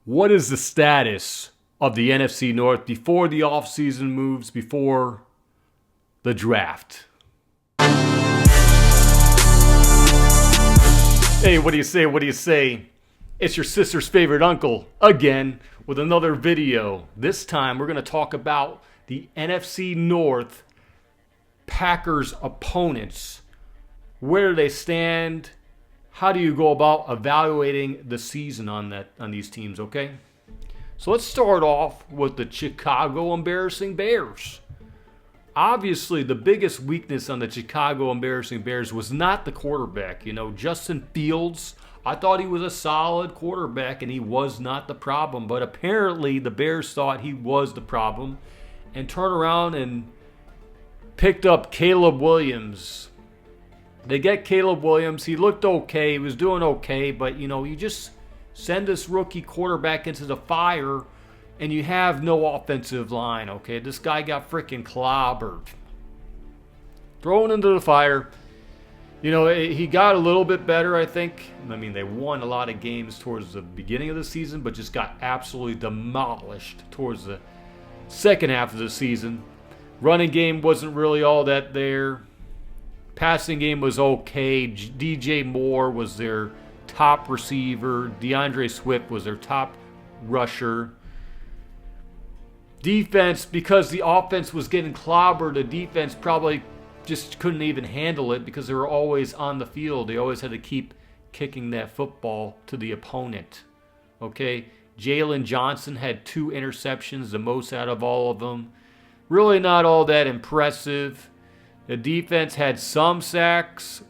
What is the status of the NFC North before the offseason moves, before the draft? Hey, what do you say? What do you say? It's your sister's favorite uncle again with another video. This time we're going to talk about the NFC North Packers opponents. Where do they stand? How do you go about evaluating the season on these teams, okay? So let's start off with the Chicago Embarrassing Bears. Obviously, the biggest weakness on the Chicago Embarrassing Bears was not the quarterback. Justin Fields, I thought he was a solid quarterback, and he was not the problem. But apparently, the Bears thought he was the problem and turned around and picked up Caleb Williams. They get Caleb Williams. He looked okay. He was doing okay. But, you just send this rookie quarterback into the fire and you have no offensive line, okay? This guy got freaking clobbered. Thrown into the fire. He got a little bit better, I think. They won a lot of games towards the beginning of the season, but just got absolutely demolished towards the second half of the season. Running game wasn't really all that there. Passing game was okay. DJ Moore was their top receiver. DeAndre Swift was their top rusher. Defense, because the offense was getting clobbered, the defense probably just couldn't even handle it because they were always on the field. They always had to keep kicking that football to the opponent. Okay? Jalen Johnson had 2 interceptions, the most out of all of them. Really not all that impressive. The defense had some sacks.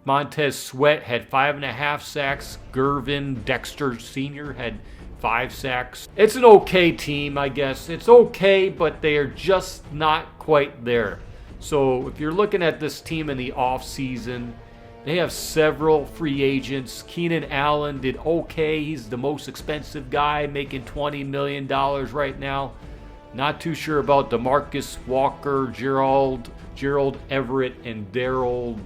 Montez Sweat had 5.5 sacks. Gervin Dexter Sr. had 5 sacks. It's an okay team, I guess. It's okay, but they are just not quite there. So if you're looking at this team in the offseason, they have several free agents. Keenan Allen did okay. He's the most expensive guy, making $20 million right now. Not too sure about DeMarcus Walker, Gerald Everett, and Darrell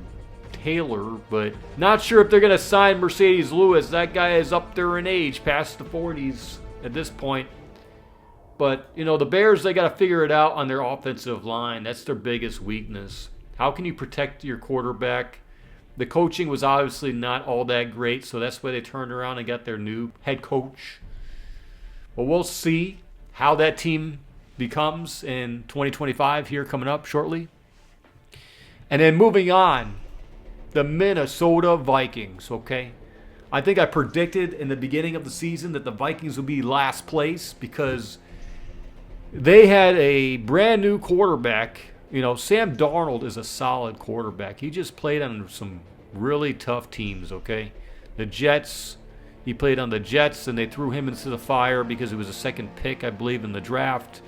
Taylor, but not sure if they're going to sign Mercedes Lewis. That guy is up there in age, past the 40s at this point. But, the Bears, they got to figure it out on their offensive line. That's their biggest weakness. How can you protect your quarterback? The coaching was obviously not all that great, so that's why they turned around and got their new head coach. Well, we'll see how that team becomes in 2025 here coming up shortly. And then moving on, the Minnesota Vikings, okay? I think I predicted in the beginning of the season that the Vikings would be last place because they had a brand new quarterback. Sam Darnold is a solid quarterback. He just played on some really tough teams, okay? The Jets, he played on the Jets, and they threw him into the fire because he was a second pick, I believe, in the draft.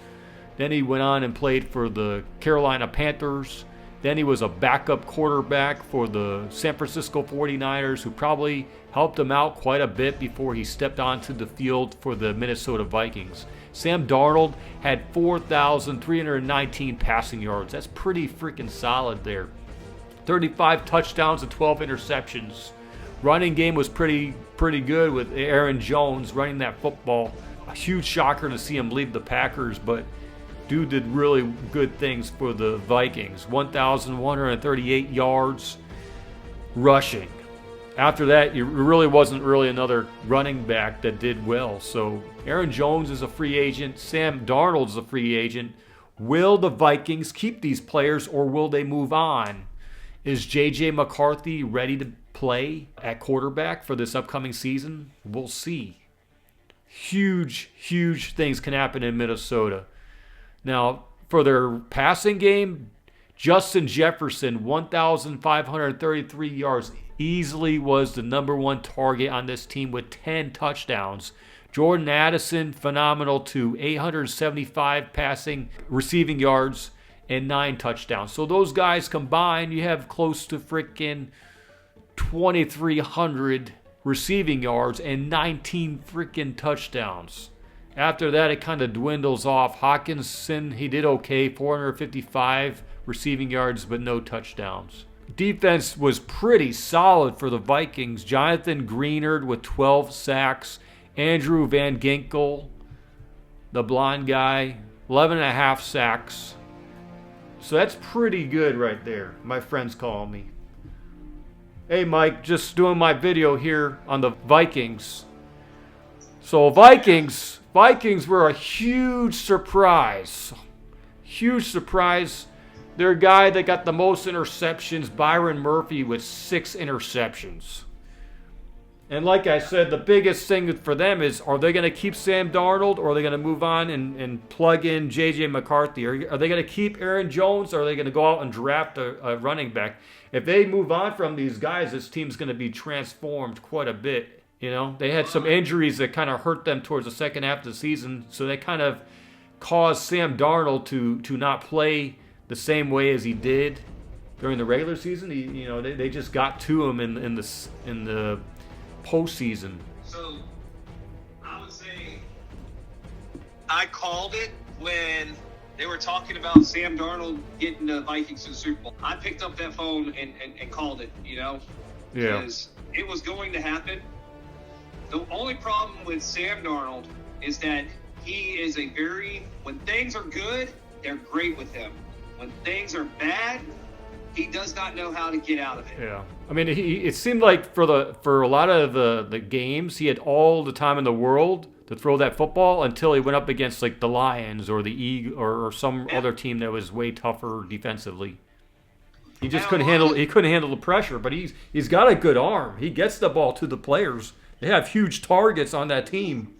Then he went on and played for the Carolina Panthers. Then he was a backup quarterback for the San Francisco 49ers, who probably helped him out quite a bit before he stepped onto the field for the Minnesota Vikings. Sam Darnold had 4,319 passing yards. That's pretty freaking solid there. 35 touchdowns and 12 interceptions. Running game was pretty good with Aaron Jones running that football. A huge shocker to see him leave the Packers, but dude did really good things for the Vikings. 1,138 yards rushing. After that, it really wasn't another running back that did well. So Aaron Jones is a free agent. Sam Darnold is a free agent. Will the Vikings keep these players or will they move on? Is J.J. McCarthy ready to play at quarterback for this upcoming season? We'll see. Huge things can happen in Minnesota. Now, for their passing game, Justin Jefferson, 1,533 yards, easily was the number 1 target on this team with 10 touchdowns. Jordan Addison, phenomenal too, 875 receiving yards and 9 touchdowns. So those guys combined, you have close to freaking 2,300 receiving yards and 19 freaking touchdowns. After that, it kind of dwindles off. Hawkinson, he did okay, 455 receiving yards, but no touchdowns. Defense was pretty solid for the Vikings. Jonathan Greenard with 12 sacks. Andrew Van Ginkel, the blonde guy, 11.5 sacks. So that's pretty good right there. My friends call me. Hey, Mike, just doing my video here on the Vikings. So Vikings were a huge surprise. Huge surprise. Their guy that got the most interceptions, Byron Murphy, with 6 interceptions. And like I said, the biggest thing for them is, are they going to keep Sam Darnold, or are they going to move on and plug in J.J. McCarthy? Are they going to keep Aaron Jones, or are they going to go out and draft a running back? If they move on from these guys, this team's going to be transformed quite a bit. You know, they had some injuries that kind of hurt them towards the second half of the season, so they kind of caused Sam Darnold to not play the same way as he did during the regular season. They just got to him in the postseason. So I would say I called it when they were talking about Sam Darnold getting the Vikings to the Super Bowl. I picked up that phone and called it, Yeah. Because it was going to happen. The only problem with Sam Darnold is that he is when things are good, they're great with him. When things are bad, he does not know how to get out of it. Yeah. I mean, it seemed like for a lot of the games, he had all the time in the world to throw that football until he went up against like the Lions or the Eagles or some other team that was way tougher defensively. He just couldn't handle the pressure, but he's got a good arm. He gets the ball to the players. They have huge targets on that team.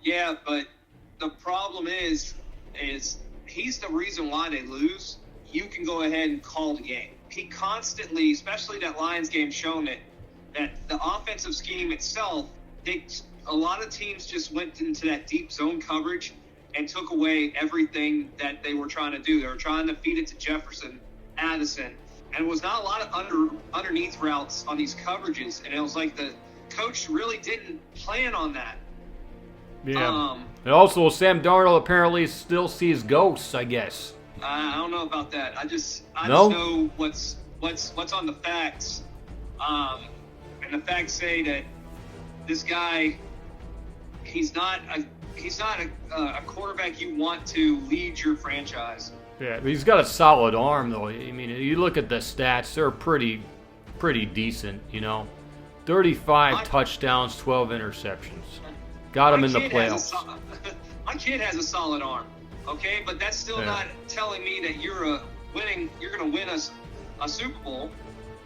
Yeah, but the problem is he's the reason why they lose. You can go ahead and call the game. He constantly, especially that Lions game, shown it that the offensive scheme itself, a lot of teams just went into that deep zone coverage and took away everything that they were trying to do. They were trying to feed it to Jefferson, Addison, and it was not a lot of underneath routes on these coverages. And it was like the coach really didn't plan on that. Yeah. And also, Sam Darnold apparently still sees ghosts, I guess. I don't know about that. I just know what's on the facts. And the facts say that this guy, he's not a quarterback you want to lead your franchise. Yeah, but he's got a solid arm, though. I mean, you look at the stats; they're pretty decent. 35 touchdowns, 12 interceptions. Got him in the playoffs. My kid has a solid arm. Okay, but that's still not telling me that you're going to win us a Super Bowl.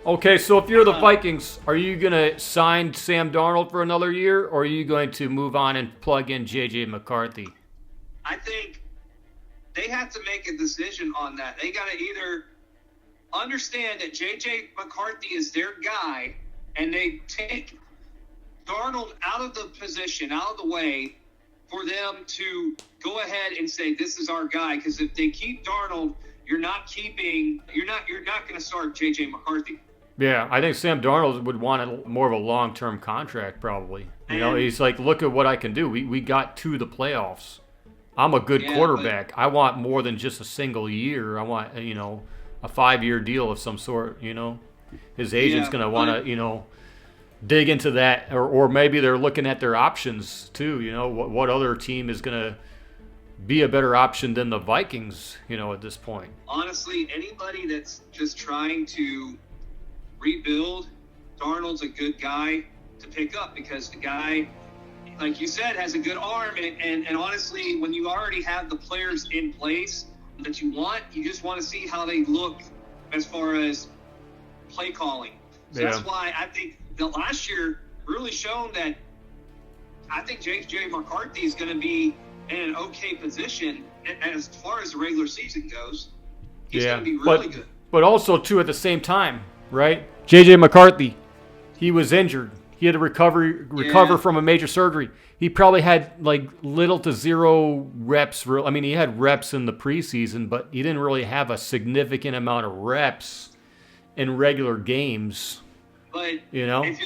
Okay, so if you're the Vikings, are you going to sign Sam Darnold for another year, or are you going to move on and plug in J.J. McCarthy? I think they have to make a decision on that. They got to either understand that J.J. McCarthy is their guy, and they take Darnold out of the position, out of the way, for them to go ahead and say, this is our guy. Because if they keep Darnold, you're not going to start J.J. McCarthy. Yeah, I think Sam Darnold would want more of a long-term contract probably. He's like, look at what I can do. We got to the playoffs. I'm a good quarterback. I want more than just a single year. I want, a 5-year deal of some sort, His agent's going to want to, dig into that, or maybe they're looking at their options too. What other team is going to be a better option than the Vikings, at this point? Honestly, anybody that's just trying to rebuild, Darnold's a good guy to pick up, because the guy, like you said, has a good arm, and honestly, when you already have the players in place that you just want to see how they look as far as play calling. So that's why I think the last year really shown that I think J.J. McCarthy is going to be in an okay position as far as the regular season goes. He's going to be really good. But also, too, at the same time, right? J.J. McCarthy, he was injured. He had to recover from a major surgery. He probably had little to zero reps. I mean, he had reps in the preseason, but he didn't really have a significant amount of reps in regular games. But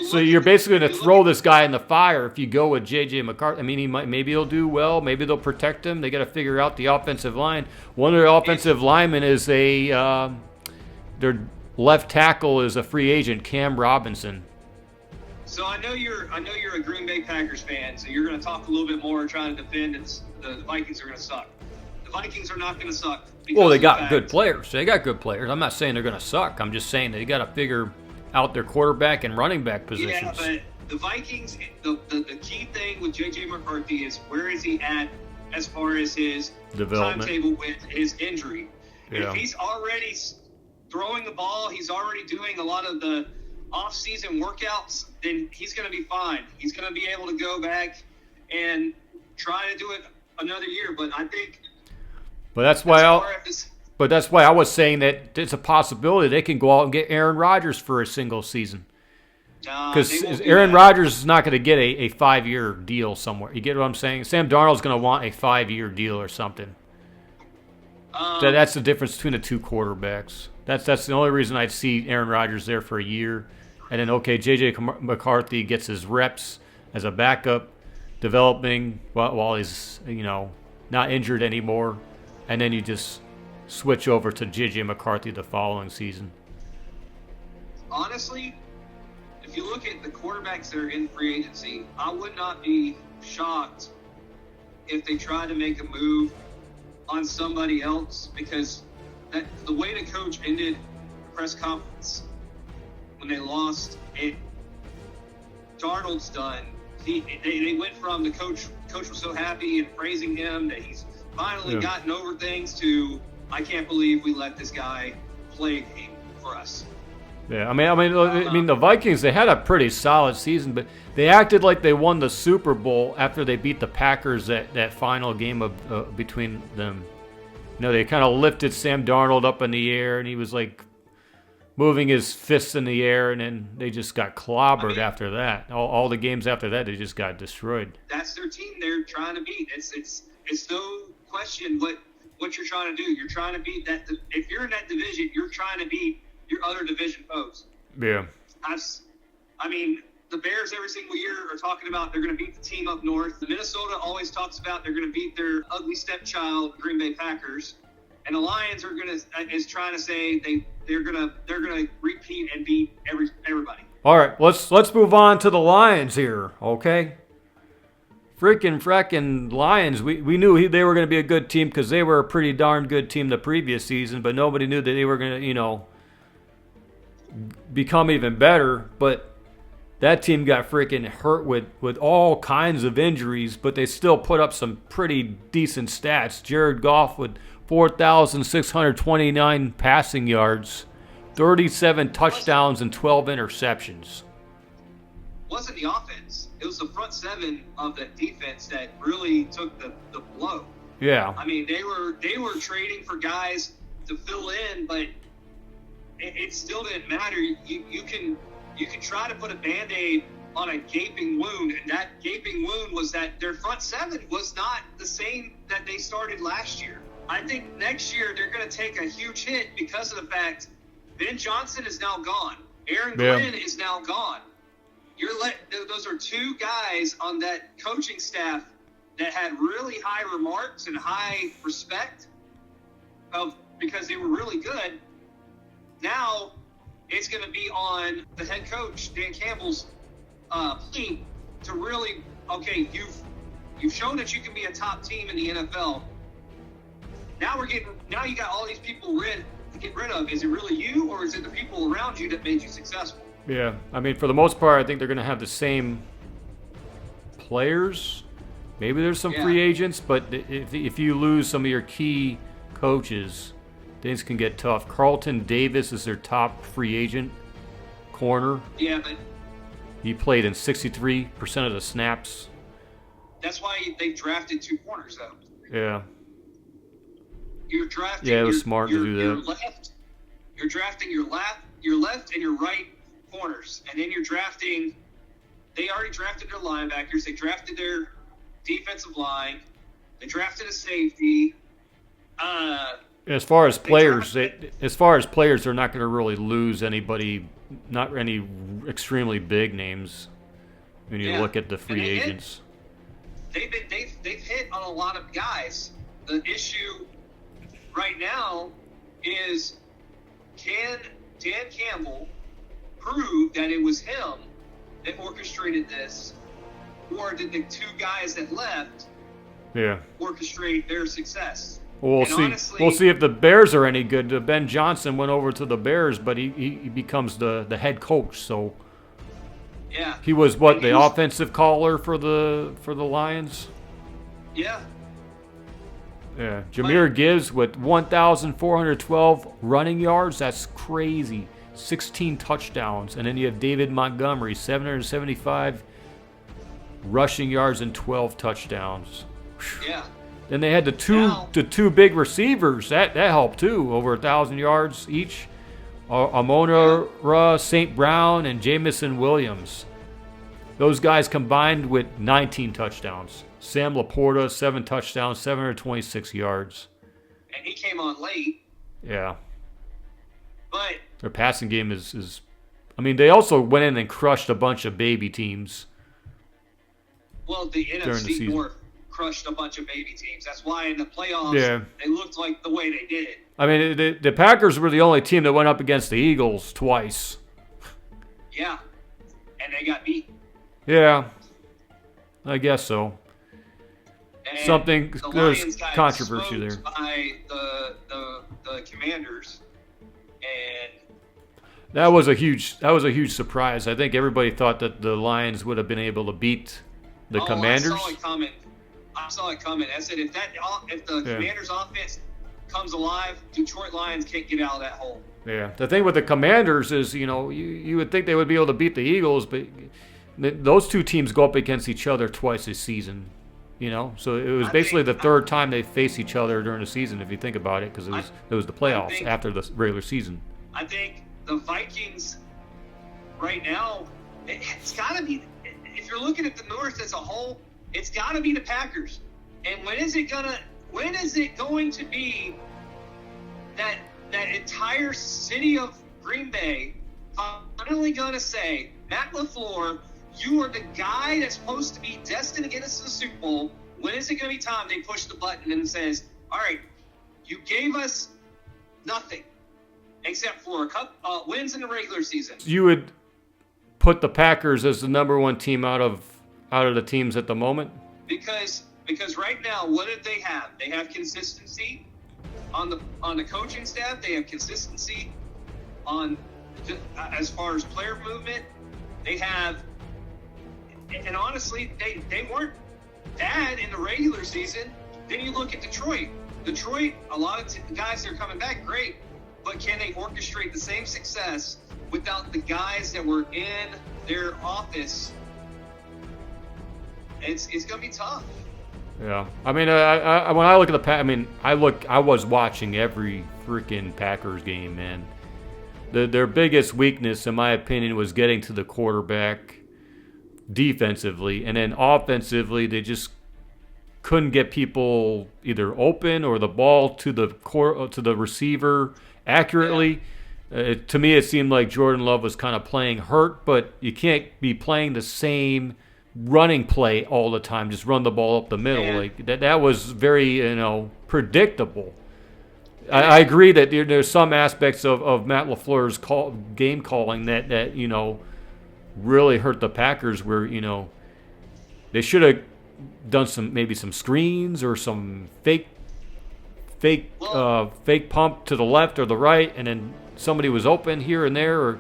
so you're basically going to throw this guy in the fire if you go with J.J. McCarthy. I mean, maybe he'll do well. Maybe they'll protect him. They got to figure out the offensive line. One of the offensive linemen is their left tackle is a free agent, Cam Robinson. So I know you're a Green Bay Packers fan, so you're going to talk a little bit more trying to defend the Vikings are going to suck. The Vikings are not going to suck. Well, they got good players. They got good players. I'm not saying they're going to suck. I'm just saying they got to figure out their quarterback and running back positions. Yeah, but the Vikings, the key thing with J.J. McCarthy is where is he at as far as his timetable with his injury. And if he's already throwing the ball, he's already doing a lot of the off-season workouts, then he's going to be fine. He's going to be able to go back and try to do it another year. But I think But that's why I was saying that it's a possibility they can go out and get Aaron Rodgers for a single season. Because Aaron Rodgers is not going to get a 5-year deal somewhere. You get what I'm saying? Sam Darnold's going to want a 5-year deal or something. That's the difference between the two quarterbacks. That's the only reason I'd see Aaron Rodgers there for a year. And then, J.J. McCarthy gets his reps as a backup, developing while he's, not injured anymore. And then you just switch over to J.J. McCarthy the following season. Honestly, if you look at the quarterbacks that are in free agency, I would not be shocked if they tried to make a move on somebody else, because the way the coach ended the press conference when they lost, Darnold's done. They went from the coach was so happy and praising him that he's finally gotten over things to, I can't believe we let this guy play a game for us. Yeah, I mean, the Vikings, they had a pretty solid season, but they acted like they won the Super Bowl after they beat the Packers that final game of between them. They kind of lifted Sam Darnold up in the air, and he was like moving his fists in the air, and then they just got clobbered after that. All the games after that, they just got destroyed. That's their team they're trying to beat. It's no question what you're trying to do. You're trying to beat that. If you're in that division, you're trying to beat your other division foes. Yeah. The Bears every single year are talking about they're going to beat the team up north. Minnesota always talks about they're going to beat their ugly stepchild, Green Bay Packers. And the Lions is trying to say they're going to repeat and beat everybody. All right, let's move on to the Lions here, okay? Frickin' Lions, we knew they were going to be a good team because they were a pretty darn good team the previous season, but nobody knew that they were going to, become even better. But that team got freaking hurt with all kinds of injuries, but they still put up some pretty decent stats. Jared Goff with 4,629 passing yards, 37 touchdowns, and 12 interceptions. It wasn't the offense. It was the front seven of that defense that really took the blow. Yeah. They were trading for guys to fill in, but it still didn't matter. You can try to put a Band-Aid on a gaping wound, and that gaping wound was that their front seven was not the same that they started last year. I think next year they're going to take a huge hit because of the fact Ben Johnson is now gone. Aaron Glenn is now gone. Those are two guys on that coaching staff that had really high remarks and high respect because they were really good. Now it's going to be on the head coach, Dan Campbell's team, to really, you've shown that you can be a top team in the NFL. Now you got all these people to get rid of. Is it really you, or is it the people around you that made you successful? Yeah, for the most part, I think they're going to have the same players. Maybe there's some free agents, but if you lose some of your key coaches, things can get tough. Carlton Davis is their top free agent corner. Yeah, but he played in 63% of the snaps. That's why they drafted two corners, though. Yeah. You're drafting. Yeah, it was smart to do that. You're drafting your left and your right corners, and then you're drafting. They already drafted their linebackers. They drafted their defensive line. They drafted a safety. As far as players, they're not going to really lose anybody. Not any extremely big names when you look at the free agents. They've hit on a lot of guys. The issue right now is, can Dan Campbell prove that it was him that orchestrated this, or did the two guys that left orchestrate their success? Well, we'll and see. Honestly, we'll see if the Bears are any good. Ben Johnson went over to the Bears, but he becomes the head coach. So yeah, he was the offensive caller for the Lions. Yeah. Yeah, Jahmyr Gibbs with 1,412 running yards. That's crazy. 16 touchdowns. And then you have David Montgomery, 775 rushing yards and 12 touchdowns. Yeah. Then they had the two big receivers. That helped too. Over 1,000 yards each. Amon-Ra St. Brown and Jamison Williams. Those guys combined with 19 touchdowns. Sam Laporta, 7 touchdowns, 726 yards. And he came on late. Yeah. But their passing game is I mean, they also went in and crushed a bunch of baby teams. Well, the NFC North crushed a bunch of baby teams. That's why in the playoffs they looked like the way they did. I mean, the Packers were the only team that went up against the Eagles twice. Yeah. And they got beat. Yeah. I guess so. And there's controversy there. By the Commanders, and that was a huge surprise. I think everybody thought that the Lions would have been able to beat the Commanders. I saw it coming. I said if the Commanders' offense comes alive, Detroit Lions can't get out of that hole. Yeah, the thing with the Commanders is, you would think they would be able to beat the Eagles, but those two teams go up against each other twice this season. So it was basically the third time they faced each other during the season, if you think about it, because it was the playoffs after the regular season. I think the Vikings right now, it's got to be, if you're looking at the North as a whole, it's got to be the Packers. And when is it going to be that entire city of Green Bay finally going to say, Matt LaFleur, you are the guy that's supposed to be destined to get us to the Super Bowl. When is it going to be time they push the button and says, all right, you gave us nothing except for a couple wins in the regular season. You would put the Packers as the number one team out of the teams at the moment? Because right now, what do they have? They have consistency on the coaching staff. They have consistency on as far as player movement. They have. And honestly, they weren't bad in the regular season. Then you look at Detroit. A lot of guys that are coming back, great. But can they orchestrate the same success without the guys that were in their office? It's going to be tough. Yeah. I mean, when I look at I was watching every freaking Packers game, man. Their biggest weakness, in my opinion, was getting to the quarterback defensively, and then offensively they just couldn't get people either open or the ball to the receiver accurately. To me, it seemed like Jordan Love was kind of playing hurt, but you can't be playing the same running play all the time. Just run the ball up the middle. Like that was very predictable. I agree that there's some aspects of Matt LaFleur's game calling that really hurt the Packers, where they should have done some screens or some fake pump to the left or the right, and then somebody was open here and there. Or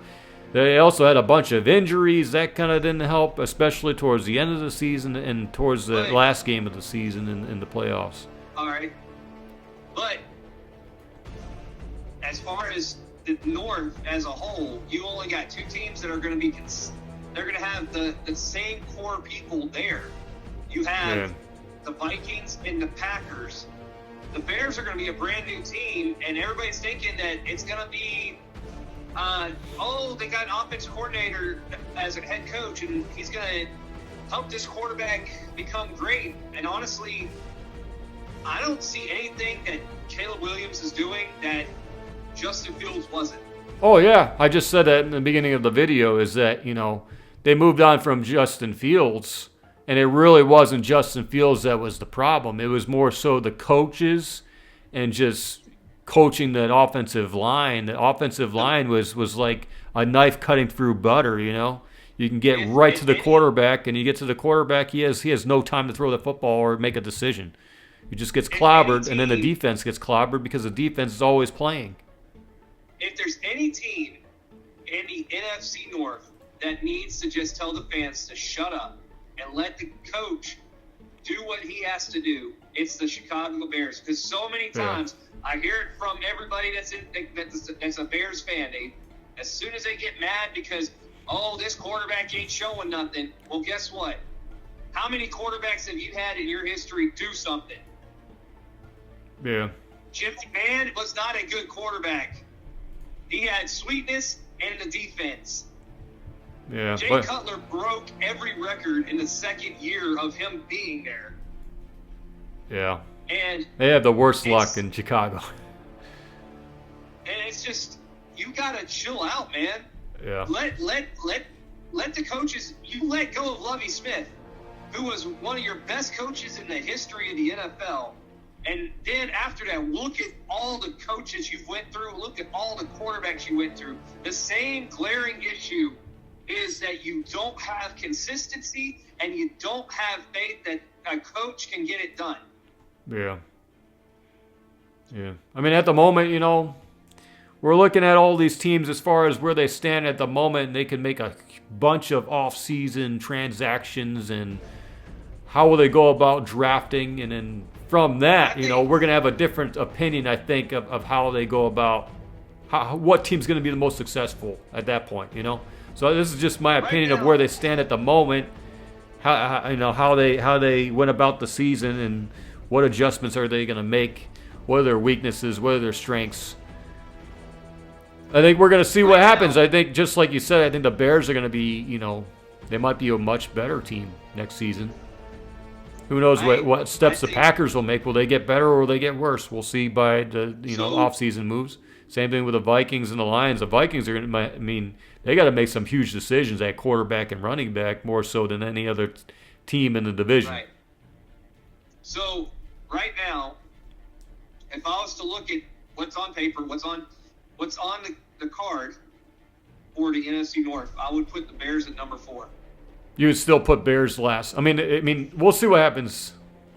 they also had a bunch of injuries that kind of didn't help, especially towards the end of the season and towards the last game of the season in the playoffs. All right, but as far as the North as a whole, you only got two teams that are going to be they're going to have the same core people there. You have the Vikings and the Packers. The Bears are going to be a brand new team, and everybody's thinking that it's going to be, they got an offensive coordinator as a head coach, and he's going to help this quarterback become great. And honestly, I don't see anything that Caleb Williams is doing that Justin Fields wasn't. Oh, yeah. I just said that in the beginning of the video, is that, they moved on from Justin Fields, and it really wasn't Justin Fields that was the problem. It was more so the coaches and just coaching that offensive line. The offensive line was like a knife cutting through butter, You You can get right to the quarterback, and you get to the quarterback, he has no time to throw the football or make a decision. He just gets clobbered, and then the defense gets clobbered because the defense is always playing. If there's any team in the NFC North that needs to just tell the fans to shut up and let the coach do what he has to do, it's the Chicago Bears. Because so many times I hear it from everybody that's a Bears fan. As soon as they get mad because, this quarterback ain't showing nothing. Well, guess what? How many quarterbacks have you had in your history do something? Yeah. Jim McMahon was not a good quarterback. He had sweetness and the defense. Yeah. Jay Cutler broke every record in the second year of him being there. Yeah. And they have the worst luck in Chicago. And it's just, you gotta chill out, man. Yeah. Let the coaches. You let go of Lovie Smith, who was one of your best coaches in the history of the NFL. And then after that, look at all the coaches you went through. Look at all the quarterbacks you went through. The same glaring issue is that you don't have consistency and you don't have faith that a coach can get it done. Yeah. Yeah. I mean, at the moment, we're looking at all these teams as far as where they stand at the moment, and they can make a bunch of off-season transactions and how will they go about drafting, and then from that, we're going to have a different opinion, I think, of how they go about what team's going to be the most successful at that point, So this is just my opinion of where they stand at the moment, how they went about the season, and what adjustments are they going to make, what are their weaknesses, what are their strengths. I think we're going to see what happens. I think, just like you said, I think the Bears are going to be, they might be a much better team next season. Who knows what steps the Packers will make? Will they get better or will they get worse? We'll see by the off-season moves. Same thing with the Vikings and the Lions. The Vikings are going to, they got to make some huge decisions at quarterback and running back, more so than any other team in the division. Right. So right now, if I was to look at what's on paper, what's on the card for the NFC North, I would put the Bears at number 4. You would still put Bears last. I mean, we'll see what happens.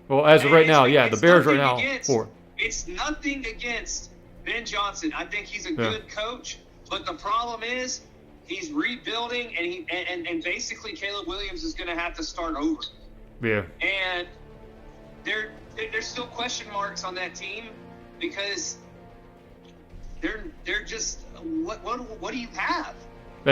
Well, as of right now, the Bears right now 4. It's nothing against Ben Johnson. I think he's a good coach, but the problem is he's rebuilding, and basically Caleb Williams is going to have to start over. Yeah. And there's still question marks on that team because they're just what do you have?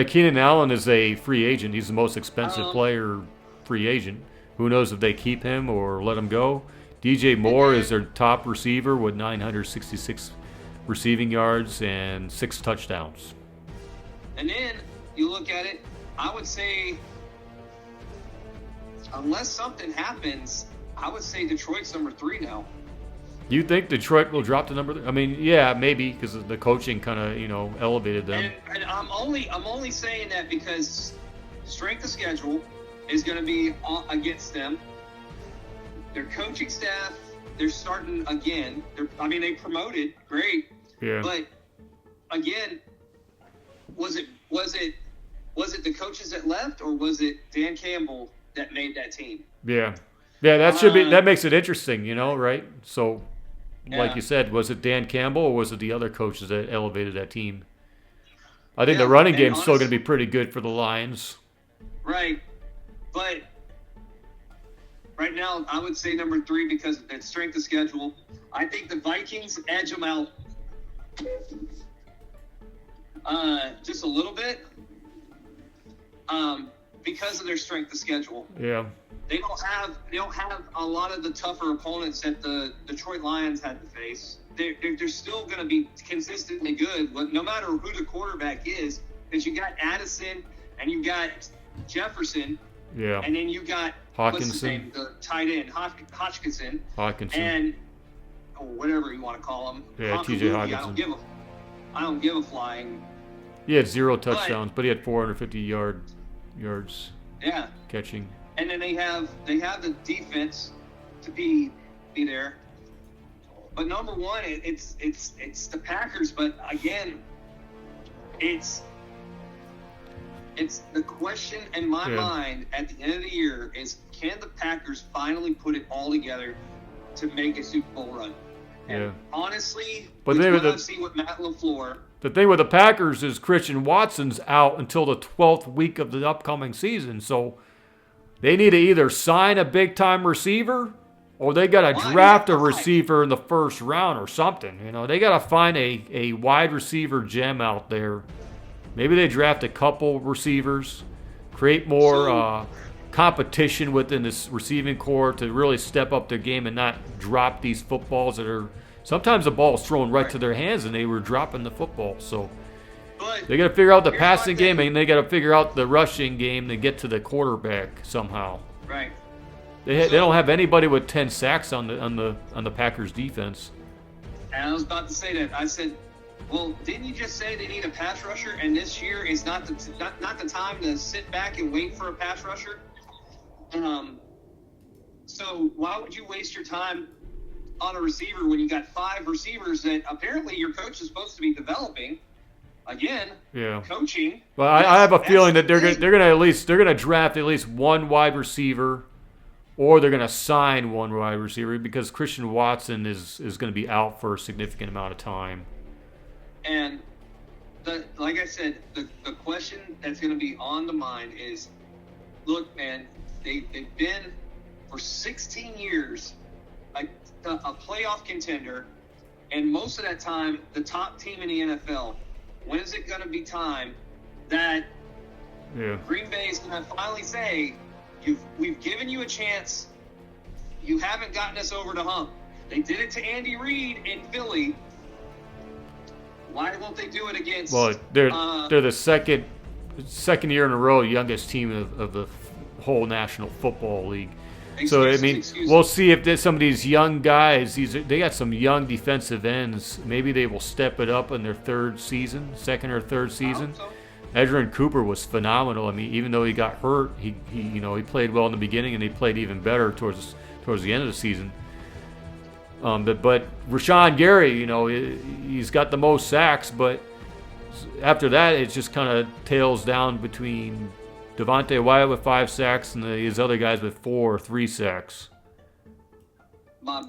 Keenan Allen is a free agent. He's the most expensive player free agent. Who knows if they keep him or let him go? DJ Moore is their top receiver with 966 receiving yards and 6 touchdowns. And then you look at it, I would say, unless something happens, I would say Detroit's number 3 now. You think Detroit will drop to number 3? I mean, yeah, maybe, because the coaching kind of, elevated them. And I'm only saying that because strength of schedule is going to be against them. Their coaching staff, they're starting again. They promoted, great. Yeah. But again, was it the coaches that left, or was it Dan Campbell that made that team? Yeah. Yeah, that makes it interesting, right? So, like you said, was it Dan Campbell or was it the other coaches that elevated that team? I think the running game's still going to be pretty good for the Lions. Right. But right now, I would say number 3 because of that strength of schedule. I think the Vikings edge them out just a little bit because of their strength of schedule. Yeah. They don't have a lot of the tougher opponents that the Detroit Lions had to face. They're still going to be consistently good, no matter who the quarterback is, because you got Addison and you got Jefferson, and then you got what's his name, the tight end Hodgkinson, and whatever you want to call him. Yeah, T.J. Hodgkinson. I don't give a flying. He had 0 touchdowns, but he had 450 yards. Yeah. Catching. And then they have the defense to be there. But number 1, it's the Packers. But again, It's the question in my mind at the end of the year is, can the Packers finally put it all together to make a Super Bowl run? And honestly, but I've seen with Matt LaFleur. The thing with the Packers is Christian Watson's out until the 12th week of the upcoming season, so they need to either sign a big-time receiver or they got to draft a receiver in the first round or something. You know, they got to find a wide receiver gem out there. Maybe they draft a couple receivers, create more competition within this receiving core to really step up their game and not drop these footballs that are – sometimes the ball is thrown right to their hands and they were dropping the football. So they got to figure out the passing game and they got to figure out the rushing game to get to the quarterback somehow. Right. They don't have anybody with 10 sacks on the Packers defense. And I was about to say that. I said, well, didn't you just say they need a pass rusher, and this year is not the time to sit back and wait for a pass rusher? So why would you waste your time on a receiver when you got 5 receivers that apparently your coach is supposed to be developing? Again, coaching. Well, I have a feeling that they're gonna draft at least one wide receiver, or they're gonna sign one wide receiver because Christian Watson is going to be out for a significant amount of time. And like I said, the question that's going to be on the mind is, look, man, they've been for 16 years a playoff contender, and most of that time the top team in the NFL. When is it going to be time that Green Bay is going to finally say, we've given you a chance, you haven't gotten us over the hump? They did it to Andy Reid in Philly. Why won't they do it against? Well, they're the second year in a row youngest team of the whole National Football League. So I mean, we'll see if some of these young guys. They got some young defensive ends. Maybe they will step it up in their second or third season. So. Edgerrin Cooper was phenomenal. I mean, even though he got hurt, he played well in the beginning and he played even better towards the end of the season. But Rashawn Gary, he's got the most sacks, but after that, it just kind of tails down between Devontae Wyatt with 5 sacks and his other guys with 4 or 3 sacks.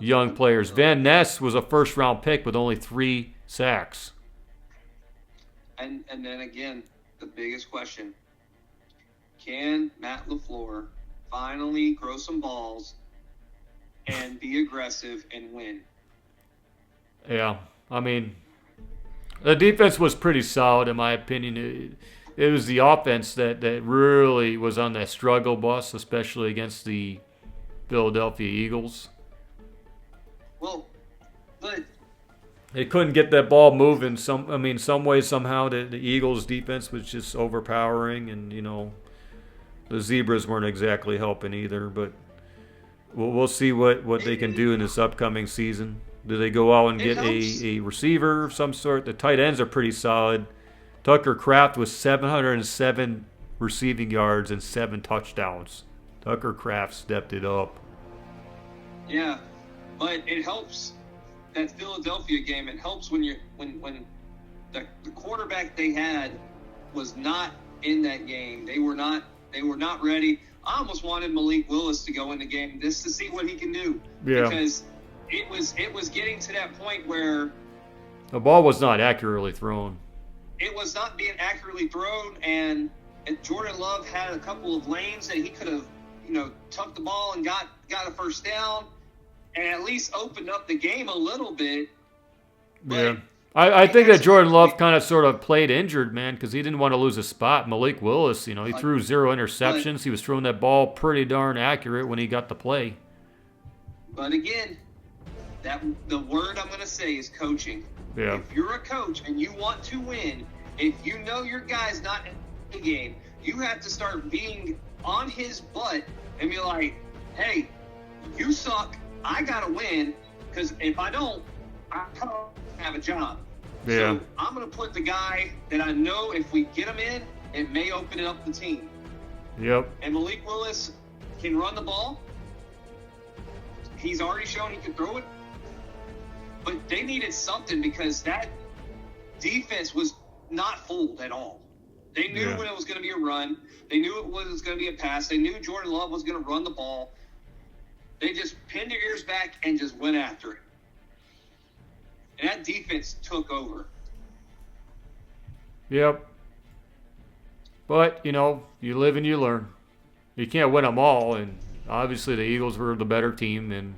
Young players. Van Ness was a first-round pick with only 3 sacks. And then again, the biggest question: can Matt LaFleur finally grow some balls and be aggressive and win? Yeah, I mean, the defense was pretty solid in my opinion. It was the offense that really was on that struggle bus, especially against the Philadelphia Eagles. Well, but they couldn't get that ball moving. Some way, somehow, the Eagles' defense was just overpowering, and the Zebras weren't exactly helping either. But we'll see what they can do in this upcoming season. Do they go out and get a receiver of some sort? The tight ends are pretty solid. Tucker Kraft was 707 receiving yards and 7 touchdowns. Tucker Kraft stepped it up. Yeah, but it helps that Philadelphia game. It helps when the quarterback they had was not in that game. They were not ready. I almost wanted Malik Willis to go in the game just to see what he can do. Yeah. Because it was getting to that point where the ball was not accurately thrown. It was not being accurately thrown, and Jordan Love had a couple of lanes that he could have, tucked the ball and got a first down, and at least opened up the game a little bit. Yeah, I think that Jordan Love kind of sort of played injured, man, because he didn't want to lose a spot. Malik Willis, he threw 0 interceptions. He was throwing that ball pretty darn accurate when he got the play. But again, the word I'm going to say is coaching. Yeah. If you're a coach and you want to win, if you know your guy's not in the game, you have to start being on his butt and be like, hey, you suck. I got to win, because if I don't, I don't have a job. Yeah. So I'm going to put the guy that I know if we get him in, it may open up the team. Yep. And Malik Willis can run the ball. He's already shown he can throw it. But they needed something because that defense was not fooled at all. They knew when it was going to be a run. They knew it was going to be a pass. They knew Jordan Love was going to run the ball. They just pinned their ears back and just went after it. And that defense took over. Yep. But, you live and you learn. You can't win them all, and obviously the Eagles were the better team, and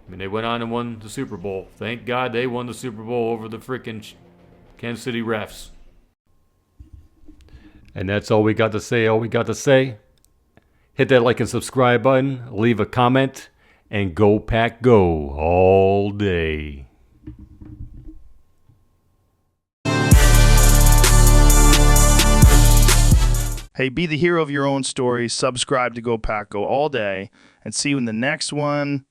they went on and won the Super Bowl. Thank God they won the Super Bowl over the freaking Kansas City refs. And that's all we got to say. Hit that like and subscribe button, leave a comment, and go Pack Go all day. Hey, be the hero of your own story. Subscribe to Go Pack Go all day, and see you in the next one.